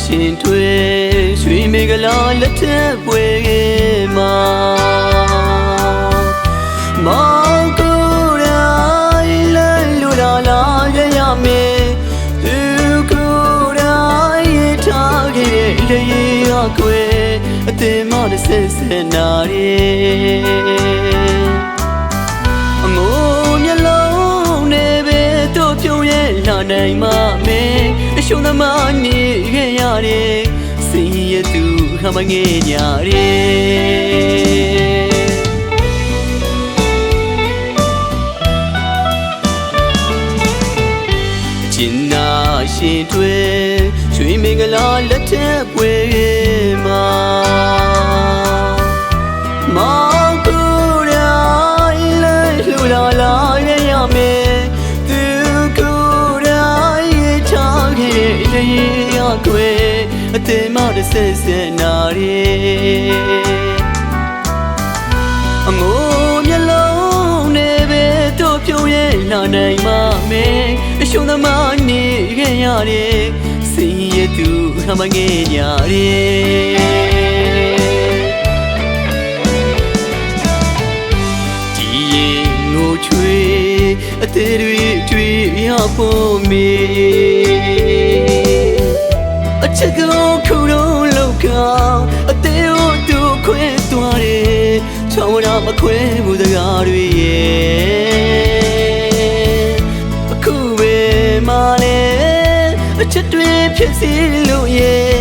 ရှင်ထွေရွှေမင်္ဂလာလက်ထက်ပွဲမှာမောင်ကိုယ်တိုင်လဲလူလာလာရရမယ်သူကိုယ်တိုင်ရထားခဲ့တဲ့လေရခွေအတင်မတစ်ဆက်ဆက်နာရဲအငိုမျက်လုံးနဲ့ပဲတို့ပြုံးရဲ့လာနိုင်မှမေအရှုံးသမားနေခဲ့ရတယ်စင်ရသူခမငယ်ညာရဲကျင်နာရှင်တွေရွှေမင်္ဂလာလက်ထက်ပွဲမှာမောင်ကိုယ်တိုင်လဲလှူလာလာရရမယ်သူကိုယ်တိုင်ရထားခဲ့တဲ့လေရခွေအတင်မတစ်ဆက်ဆက်နာရဲအငိုမျက်လုံးနဲ့ပဲတို့ပြုံးရဲ့လာနိုင်မှမေအရှုံးသမားနေခဲ့ရတယ်စင်ရသူခမငယ်ညာရဲဒီရင်ငိုချွေအသေးတွေတွေ့ရဖို့မေအချက်ကိုခုတော့လောကအသေးတို့သူခွဲသွားတယ်ချောင်းရမခွဲဘူးစကားတွေရဲ့အခုပဲမှလည်းအချက်တွေဖြစ်စီလို့ရဲ့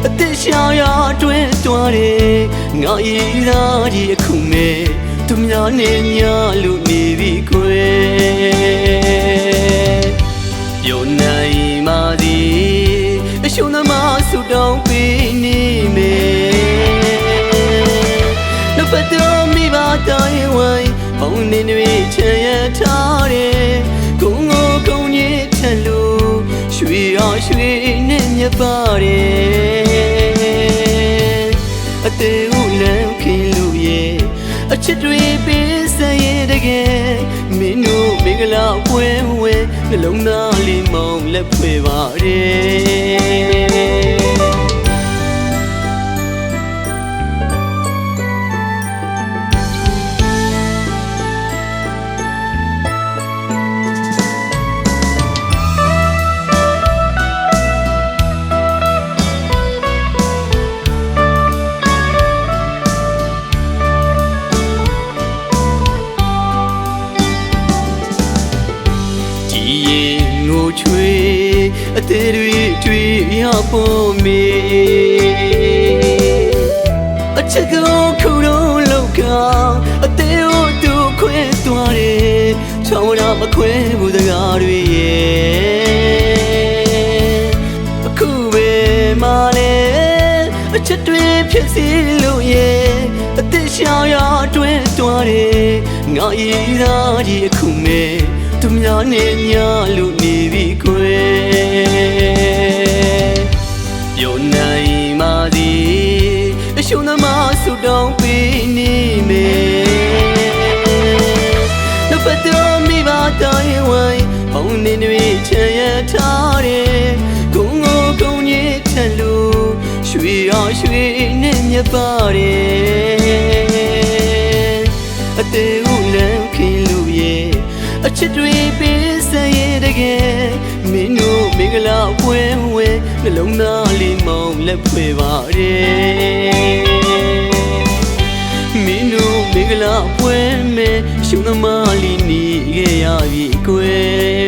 အသက်ရှာရတွဲသွားတယ်ငါရည်သားဒီအခုမဲ့သူများနဲ့ညာလို့နေပြီခွဲပြောနိုင်မှသည်အရှုံးသမားဆူတောင်းပေးနေမယ်နှုတ်ဖက်တော်မိဘတိုင်းဝိုင်းဘုံနေတွေချမ်းရထားတယ်ဂုံငိုဂုံကြီးထက်လို့ရွှေရရွှေနဲ့မြပါတယ်အသေးဦးလမ်းခင်လို့ရဲ့အချစ်တွေပေးစရဲ့တကယ်မင်းတို့မင်္ဂလာပွဲဝဲနှလုံးသားလေးမောင်လက်ဖွဲ့ပါတယ်ငိုချွေအသေးတွေတွေ့ရဖို့မေအချက်ကိုခုတော့လောကအသေးတို့သူခွဲသွားတယ်ချောင်းရမခွဲဘူးစကားတွေရဲ့အခုပဲမှလည်းအချက်တွေဖြစ်စီလို့ရဲ့အသက်ရှာရတွဲသွားတယ်ငါရည်သားဒီအခုမဲ့သူများနဲ့ညာလို့နေပြီခွဲပြောနိုင်မှသည်အရှုံးသမားဆူတောင်းပေးနေမယ်နှုတ်ဖက်တော်မိဘတိုင်းဝိုင်းဘုံနေတွေချမ်းရထားတယ်ဂုံငိုဂုံကြီးထက်လို့ရွှေရရွှေနဲ့မြပါတယ်အသေးဦးလမ်းခင်လို့ရဲ့အချစ်တွေပေးစရဲ့တကယ်မင်းတို့မင်္ဂလာပွဲဝဲနှလုံးသားလေးမောင်လက်ဖွဲ့ပါတယ်မင်းတို့မင်္ဂလာပွဲမဲ့ရှုံးသမားလေးနေခဲ့ရပြီကွယ်